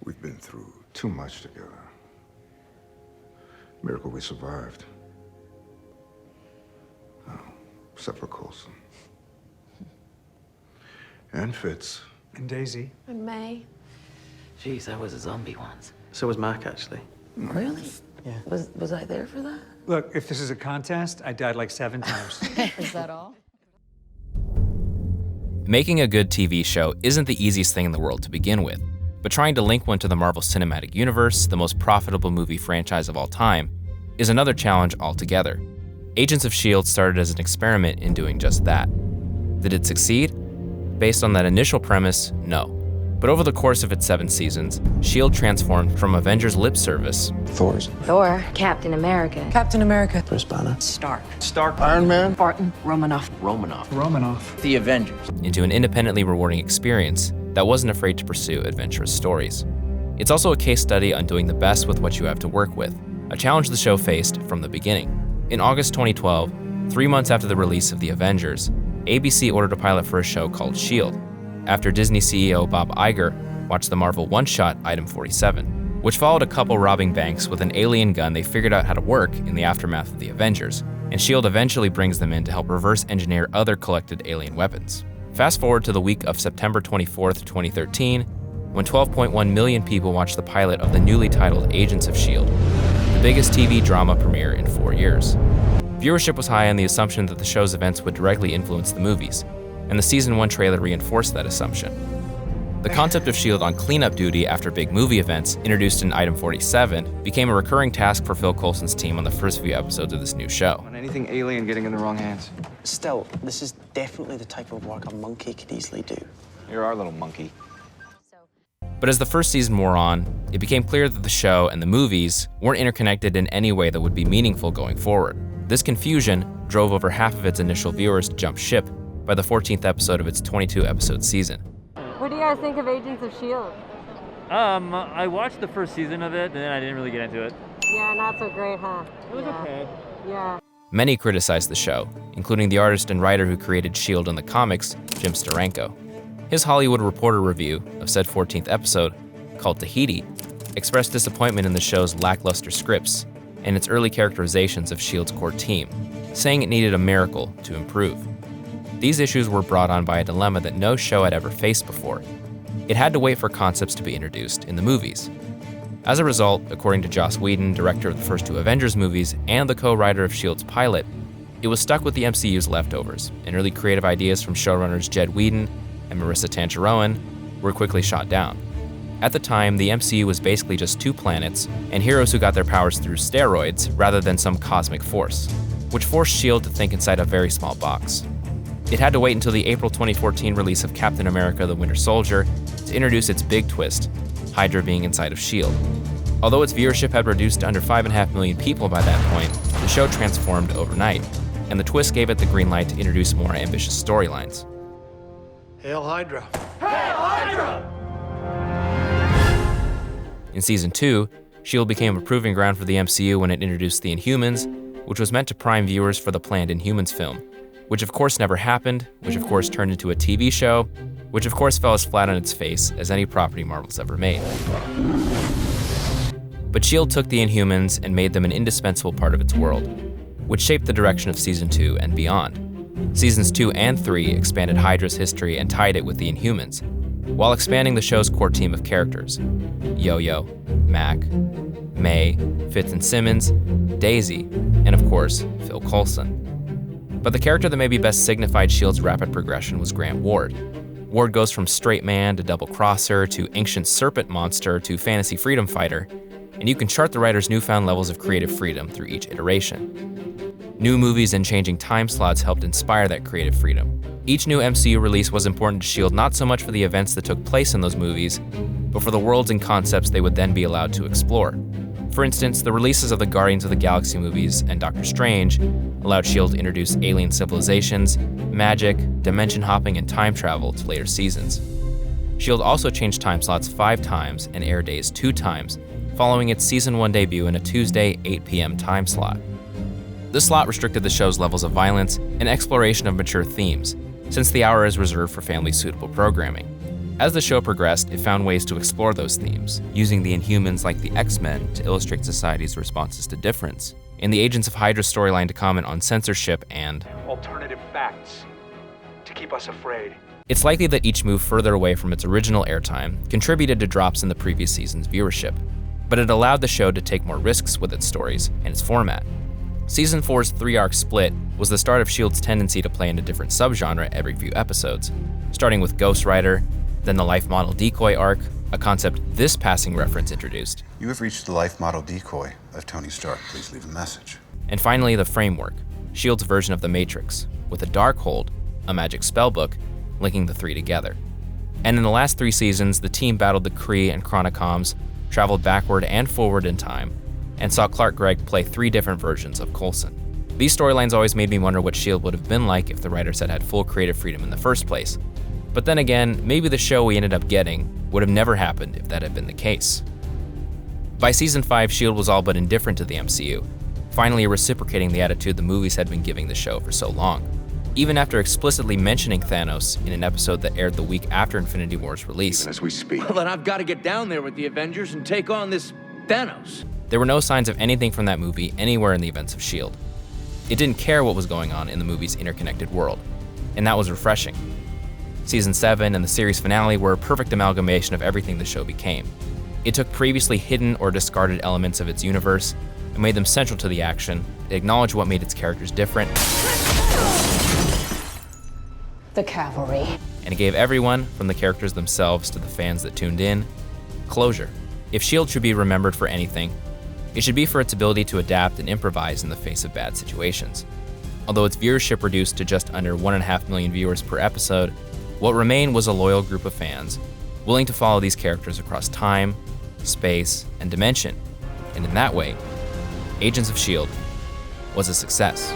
We've been through too much together. Miracle we survived. Oh, except for Coulson. And Fitz. And Daisy. And May. Jeez, I was a zombie once. So was Mac, actually. Really? Yeah. Was I there for that? Look, if this is a contest, I died like 7 times. Is that all? Making a good TV show isn't the easiest thing in the world to begin with, but trying to link one to the Marvel Cinematic Universe, the most profitable movie franchise of all time, is another challenge altogether. Agents of S.H.I.E.L.D. started as an experiment in doing just that. Did it succeed? Based on that initial premise, no. But over the course of its 7 seasons, S.H.I.E.L.D. transformed from Avengers lip service, Thor, Captain America, Captain America, Bruce Banner. Stark, Iron Man? Barton, Romanoff, Romanoff. The Avengers. into an independently rewarding experience that wasn't afraid to pursue adventurous stories. It's also a case study on doing the best with what you have to work with, a challenge the show faced from the beginning. In August 2012, 3 months after the release of The Avengers, ABC ordered a pilot for a show called S.H.I.E.L.D., after Disney CEO Bob Iger watched the Marvel one-shot Item 47, which followed a couple robbing banks with an alien gun they figured out how to work in the aftermath of The Avengers, and S.H.I.E.L.D. eventually brings them in to help reverse engineer other collected alien weapons. Fast forward to the week of September 24th, 2013, when 12.1 million people watched the pilot of the newly titled Agents of S.H.I.E.L.D., the biggest TV drama premiere in 4 years. Viewership was high on the assumption that the show's events would directly influence the movies, and the Season 1 trailer reinforced that assumption. The concept of S.H.I.E.L.D. on cleanup duty after big movie events, introduced in Item 47, became a recurring task for Phil Coulson's team on the first few episodes of this new show. On anything alien getting in the wrong hands. Still, this is definitely the type of work a monkey could easily do. You're our little monkey. But as the first season wore on, it became clear that the show and the movies weren't interconnected in any way that would be meaningful going forward. This confusion drove over half of its initial viewers to jump ship by the 14th episode of its 22-episode season. What do you guys think of Agents of S.H.I.E.L.D.? I watched the first season of it, and then I didn't really get into it. Yeah, not so great, huh? It was okay. Yeah. Many criticized the show, including the artist and writer who created S.H.I.E.L.D. in the comics, Jim Steranko. His Hollywood Reporter review of said 14th episode, called Tahiti, expressed disappointment in the show's lackluster scripts and its early characterizations of S.H.I.E.L.D.'s core team, saying it needed a miracle to improve. These issues were brought on by a dilemma that no show had ever faced before. It had to wait for concepts to be introduced in the movies. As a result, according to Joss Whedon, director of the first 2 Avengers movies and the co-writer of S.H.I.E.L.D.'s pilot, it was stuck with the MCU's leftovers, and early creative ideas from showrunners Jed Whedon and Marissa Tancharoen were quickly shot down. At the time, the MCU was basically just 2 planets and heroes who got their powers through steroids rather than some cosmic force, which forced S.H.I.E.L.D. to think inside a very small box. It had to wait until the April 2014 release of Captain America: The Winter Soldier to introduce its big twist, Hydra being inside of S.H.I.E.L.D. Although its viewership had reduced to under 5.5 million people by that point, the show transformed overnight, and the twist gave it the green light to introduce more ambitious storylines. Hail Hydra. In Season 2, S.H.I.E.L.D. became a proving ground for the MCU when it introduced the Inhumans, which was meant to prime viewers for the planned Inhumans film, which of course never happened, which of course turned into a TV show, which of course fell as flat on its face as any property Marvel's ever made. But S.H.I.E.L.D. took the Inhumans and made them an indispensable part of its world, which shaped the direction of Season 2 and beyond. Seasons 2 and 3 expanded Hydra's history and tied it with the Inhumans, while expanding the show's core team of characters: Yo-Yo, Mac, May, Fitz and Simmons, Daisy, and of course, Phil Coulson. But the character that maybe best signified S.H.I.E.L.D.'s rapid progression was Grant Ward. Ward goes from straight man to double-crosser to ancient serpent monster to fantasy freedom fighter, and you can chart the writer's newfound levels of creative freedom through each iteration. New movies and changing time slots helped inspire that creative freedom. Each new MCU release was important to S.H.I.E.L.D. not so much for the events that took place in those movies, but for the worlds and concepts they would then be allowed to explore. For instance, the releases of the Guardians of the Galaxy movies and Doctor Strange allowed S.H.I.E.L.D. to introduce alien civilizations, magic, dimension hopping, and time travel to later seasons. S.H.I.E.L.D. also changed time slots 5 times and air days 2 times, following its Season 1 debut in a Tuesday, 8 p.m. time slot. This slot restricted the show's levels of violence and exploration of mature themes, since the hour is reserved for family-suitable programming. As the show progressed, it found ways to explore those themes, using the Inhumans like the X-Men to illustrate society's responses to difference, and the Agents of Hydra storyline to comment on censorship and alternative facts to keep us afraid. It's likely that each move further away from its original airtime contributed to drops in the previous season's viewership, but it allowed the show to take more risks with its stories and its format. Season 4's 3-arc split was the start of S.H.I.E.L.D's tendency to play in a different subgenre every few episodes, starting with Ghost Rider, then the life model decoy arc, a concept this passing reference introduced. You have reached the life model decoy of Tony Stark. Please leave a message. And finally, the framework, S.H.I.E.L.D's version of the Matrix, with a Darkhold, a magic spellbook, linking the three together. And in the last 3 seasons, the team battled the Kree and Chronicoms, traveled backward and forward in time, and saw Clark Gregg play 3 different versions of Coulson. These storylines always made me wonder what S.H.I.E.L.D. would have been like if the writers had full creative freedom in the first place. But then again, maybe the show we ended up getting would have never happened if that had been the case. By season 5, S.H.I.E.L.D. was all but indifferent to the MCU, finally reciprocating the attitude the movies had been giving the show for so long. Even after explicitly mentioning Thanos in an episode that aired the week after Infinity War's release. Even as we speak. Well, then I've got to get down there with the Avengers and take on this Thanos. There were no signs of anything from that movie anywhere in the events of S.H.I.E.L.D. It didn't care what was going on in the movie's interconnected world, and that was refreshing. Season 7 and the series finale were a perfect amalgamation of everything the show became. It took previously hidden or discarded elements of its universe and made them central to the action. It acknowledged what made its characters different. The cavalry. And it gave everyone, from the characters themselves to the fans that tuned in, closure. If S.H.I.E.L.D. should be remembered for anything, it should be for its ability to adapt and improvise in the face of bad situations. Although its viewership reduced to just under 1.5 million viewers per episode, what remained was a loyal group of fans, willing to follow these characters across time, space, and dimension. And in that way, Agents of S.H.I.E.L.D. was a success.